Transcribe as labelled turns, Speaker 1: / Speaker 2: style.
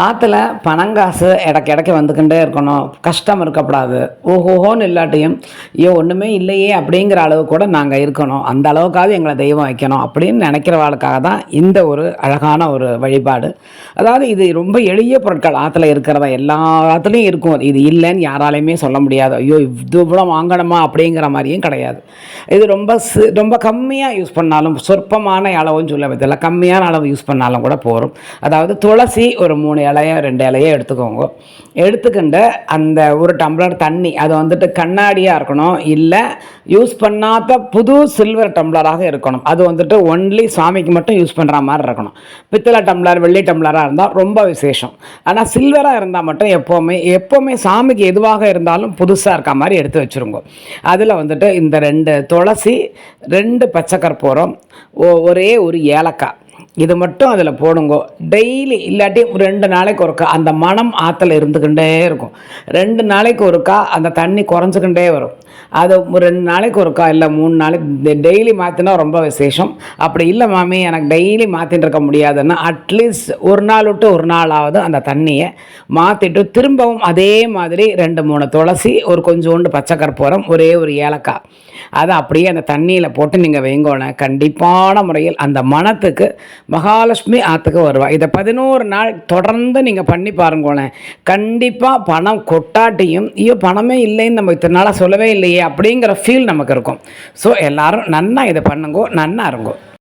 Speaker 1: ஆற்றுல பணங்காசு இடக்கு வந்துக்கிட்டே இருக்கணும், கஷ்டம் இருக்கக்கூடாது, ஓஹோஹோன்னு இல்லாட்டியும் ஐயோ ஒன்றுமே இல்லையே அப்படிங்கிற அளவு கூட நாங்கள் இருக்கணும், அந்த அளவுக்காவது எங்களை தெய்வம் வைக்கணும் அப்படின்னு நினைக்கிறவாளுக்காக தான் இந்த ஒரு அழகான ஒரு வழிபாடு. அதாவது இது ரொம்ப எளிய பொருட்கள் ஆற்றுல இருக்கிறதா, எல்லா ஆற்றுலையும் இருக்கும், இது இல்லைன்னு யாராலையுமே சொல்ல முடியாது, ஐயோ இது இவ்வளோ வாங்கணுமா அப்படிங்கிற மாதிரியும் கிடையாது. இது ரொம்ப கம்மியாக யூஸ் பண்ணாலும், சொற்பமான அளவுன்னு சொல்ல பற்றில கம்மியான அளவு யூஸ் பண்ணாலும் கூட போகும். அதாவது துளசி ஒரு 3 இலையோ 2 இலையோ எடுத்துக்கோங்க. எடுத்துக்கிண்டு அந்த ஒரு டம்ளர் தண்ணி, அது வந்துட்டு கண்ணாடியாக இருக்கணும், இல்லை யூஸ் பண்ணாத புது சில்வர் டம்ளராக இருக்கணும். அது வந்துட்டு ஒன்லி சாமிக்கு மட்டும் யூஸ் பண்ணுற மாதிரி இருக்கணும். பித்தளை டம்ளர் வெள்ளி டம்ளராக இருந்தால் ரொம்ப விசேஷம். ஆனால் சில்வராக இருந்தால் மட்டும் எப்போவுமே சாமிக்கு எதுவாக இருந்தாலும் புதுசாக இருக்க மாதிரி எடுத்து வச்சுருங்க. அதில் வந்துட்டு இந்த 2 துளசி, 2 பச்சை கற்பூரம், ஒரே ஒரு ஏலக்காய், இது மட்டும் அதில் போடுங்கோ. டெய்லி இல்லாட்டி 2 நாளைக்கு ஒருக்கா அந்த மனம் ஆற்றுல இருந்துக்கிட்டே இருக்கும். 2 நாளைக்கு ஒருக்கா அந்த தண்ணி குறைஞ்சிக்கிட்டே வரும். அது 2 நாளைக்கு ஒருக்கா இல்லை 3 நாளைக்கு டெய்லி மாற்றினா ரொம்ப விசேஷம். அப்படி இல்லை மாமி எனக்கு டெய்லி மாற்றிட்டு இருக்க முடியாதுன்னா அட்லீஸ்ட் ஒரு நாள் விட்டு ஒரு நாளாவது அந்த தண்ணியை மாற்றிட்டு திரும்பவும் அதே மாதிரி 2-3 துளசி, ஒரு கொஞ்சோண்டு பச்சை கற்பூரம், ஒரே ஒரு ஏலக்காய், அதை அப்படியே அந்த தண்ணியில் போட்டு நீங்கள் வைங்கோன கண்டிப்பான முறையில் அந்த மனத்துக்கு மகாலட்சுமி ஆற்றுக்கு வருவா. இதை 11 நாள் தொடர்ந்து நீங்கள் பண்ணி பாருங்கோனே, கண்டிப்பாக பணம் கொட்டாட்டியும் ஐயோ பணமே இல்லைன்னு நம்ம இத்தனை நாளாக சொல்லவே இல்லையே அப்படிங்கிற ஃபீல் நமக்கு இருக்கும். ஸோ எல்லோரும் நன்னா இதை பண்ணுங்கோ, நன்னா இருங்கோ.